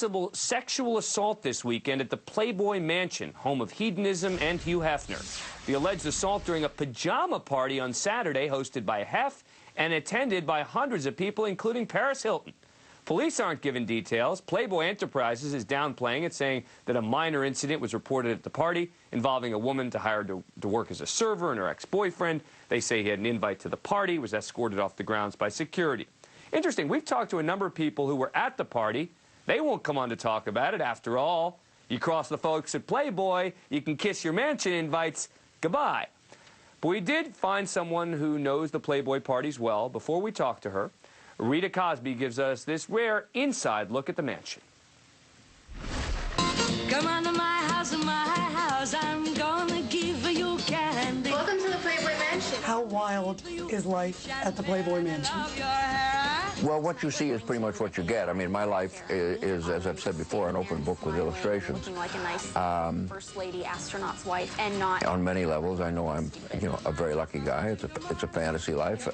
possible sexual assault this weekend at the Playboy Mansion, home of hedonism and Hugh Hefner. The alleged assault during a pajama party on Saturday hosted by Hef and attended by hundreds of people, including Paris Hilton. Police aren't given details. Playboy Enterprises is downplaying it, saying that a minor incident was reported at the party involving a woman hired to work as a server and her ex-boyfriend. They say he had an invite to the party, was escorted off the grounds by security. Interesting, we've talked to a number of people who were at the party. They won't come on to talk about it. After all, you cross the folks at Playboy, you can kiss your mansion invites goodbye. But we did find someone who knows the Playboy parties well. Before we talk to her, Rita Cosby gives us this rare inside look at the mansion. Come on to my house, I'm gonna give you candy. Welcome to the Playboy Mansion. How wild is life at the Playboy Mansion? Well, what you see is pretty much what you get. I mean, my life is, as I've said before, an open book with illustrations. Looking like a nice first lady astronaut's wife, and not on many levels. I know I'm, a very lucky guy. It's a fantasy life.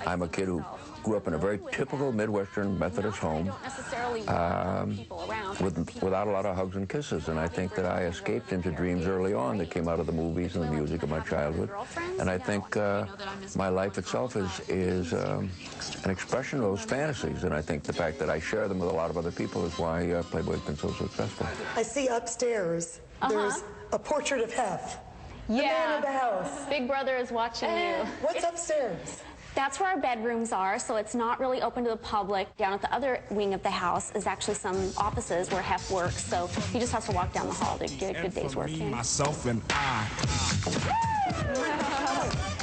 I'm a kid who grew up in a very typical Midwestern Methodist home without a lot of hugs and kisses. And I think that I escaped into dreams early on that came out of the movies and the music of my childhood. And I think my life itself is an expression of those fantasies. And I think the fact that I share them with a lot of other people is why Playboy's been so successful. I see upstairs, there's a portrait of Hef, the man of the house. Big Brother is watching you. What's upstairs? That's where our bedrooms are, so it's not really open to the public. Down at the other wing of the house is actually some offices where Hef works, so he just has to walk down the hall to get a good day's work in. Myself and I.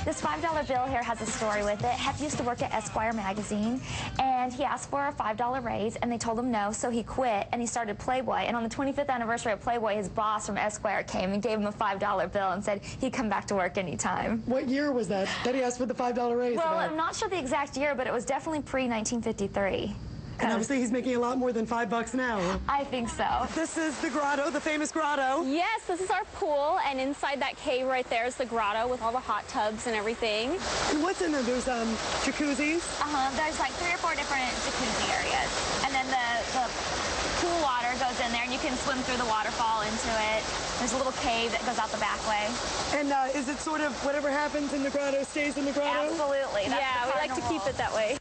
This $5 bill here has a story with it. Hef used to work at Esquire magazine, and he asked for a $5 raise, and they told him no, so he quit, and he started Playboy. And on the 25th anniversary of Playboy, his boss from Esquire came and gave him a $5 bill and said he'd come back to work anytime. What year was that he asked for the $5 raise? Well, I'm not sure the exact year, but it was definitely pre-1953. And obviously he's making a lot more than $5 an hour. I think so. This is the grotto, the famous grotto. Yes, this is our pool, and inside that cave right there is the grotto with all the hot tubs and everything. And what's in there? There's jacuzzis? There's like 3 or 4 different jacuzzi areas. And then the pool water goes in there, and you can swim through the waterfall into it. There's a little cave that goes out the back way. And is it sort of whatever happens in the grotto stays in the grotto? Absolutely. Yeah, we like to keep it that way.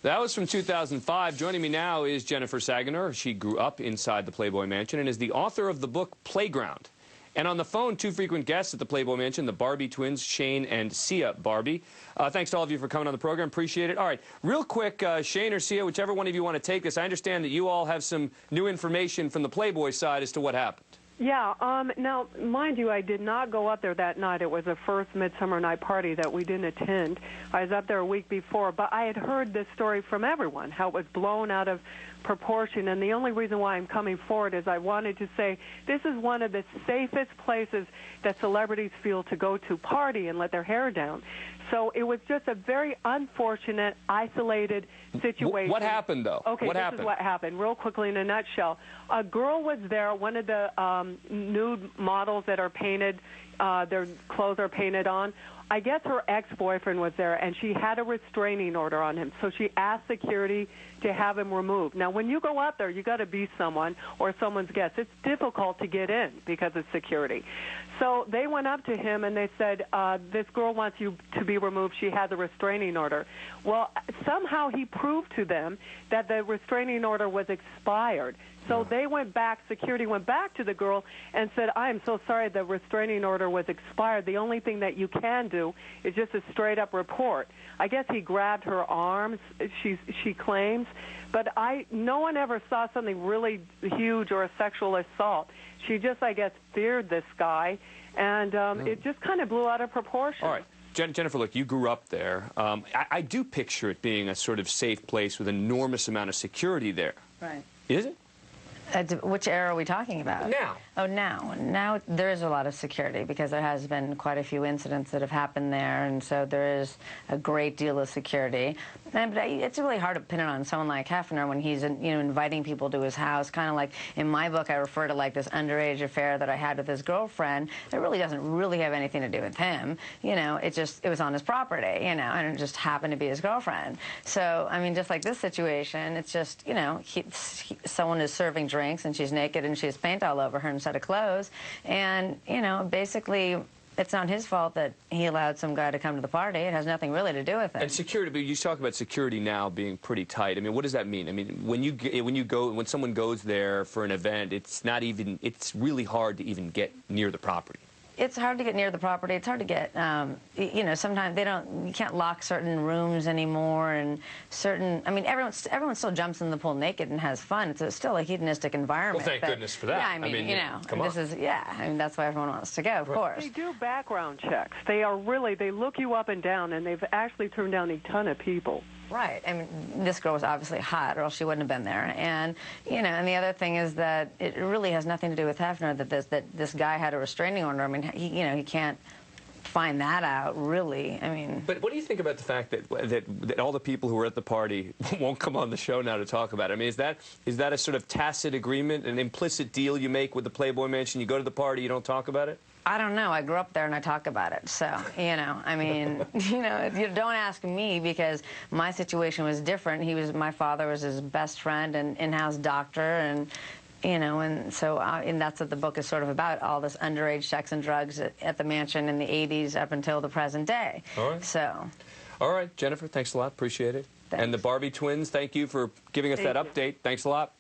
That was from 2005. Joining me now is Jennifer Saginor. She grew up inside the Playboy Mansion and is the author of the book Playground. And on the phone, 2 frequent guests at the Playboy Mansion, the Barbie twins, Shane and Sia Barbie. Thanks to all of you for coming on the program. Appreciate it. All right, real quick, Shane or Sia, whichever one of you want to take this. I understand that you all have some new information from the Playboy side as to what happened. Yeah, now, mind you, I did not go up there that night. It was the first Midsummer Night Party that we didn't attend. I was up there a week before, but I had heard this story from everyone, how it was blown out of proportion, and the only reason why I'm coming forward is I wanted to say this is one of the safest places that celebrities feel to go to party and let their hair down. So it was just a very unfortunate, isolated situation. What happened, though? Okay, this is what happened. Real quickly, in a nutshell, a girl was there, one of the nude models that are painted, their clothes are painted on. I guess her ex-boyfriend was there, and she had a restraining order on him. So she asked security to have him removed. Now, when you go out there, you got to be someone or someone's guest. It's difficult to get in because of security. So they went up to him, and they said, this girl wants you to be removed. She has a restraining order. Well, somehow he proved to them that the restraining order was expired. So they went back, security went back to the girl and said, I am so sorry the restraining order was expired. The only thing that you can do is just a straight-up report. I guess he grabbed her arms, she claims, but no one ever saw something really huge or a sexual assault. She just, I guess, feared this guy, and it just kind of blew out of proportion. All right. Jennifer, look, you grew up there. I do picture it being a sort of safe place with an enormous amount of security there. Right. Is it? Which era are we talking about? Now. Oh, now. Now there is a lot of security because there has been quite a few incidents that have happened there, and so there is a great deal of security. But it's really hard to pin it on someone like Hefner when he's, inviting people to his house. Kind of like in my book, I refer to like this underage affair that I had with his girlfriend. It really doesn't really have anything to do with him. It was on his property, and it just happened to be his girlfriend. So, I mean, just like this situation, it's just, someone is serving drinks and she's naked and she has paint all over her instead of clothes. And, basically, it's not his fault that he allowed some guy to come to the party. It has nothing really to do with it. And security, but you talk about security now being pretty tight. I mean, what does that mean? I mean, when someone goes there for an event, it's really hard to even get near the property. It's hard to get near the property. It's hard to get, sometimes you can't lock certain rooms anymore, and everyone still jumps in the pool naked and has fun. It's still a hedonistic environment. Well, thank goodness for that. Yeah, come on. That's why everyone wants to go, of course. They do background checks. They look you up and down, and they've actually turned down a ton of people. Right. I mean, this girl was obviously hot, or else she wouldn't have been there. And, and the other thing is that it really has nothing to do with Hefner that this guy had a restraining order. I mean, he can't find that out, really. I mean... But what do you think about the fact that all the people who were at the party won't come on the show now to talk about it? I mean, is that a sort of tacit agreement, an implicit deal you make with the Playboy Mansion? You go to the party, you don't talk about it? I don't know. I grew up there and I talk about it. So, I mean, you don't ask me because my situation was different. My father was his best friend and in-house doctor, and, and so and that's what the book is sort of about, all this underage sex and drugs at the mansion in the 80s up until the present day. All right. So. All right, Jennifer, thanks a lot. Appreciate it. Thanks. And the Barbie twins, thank you for giving us that update. Thanks a lot.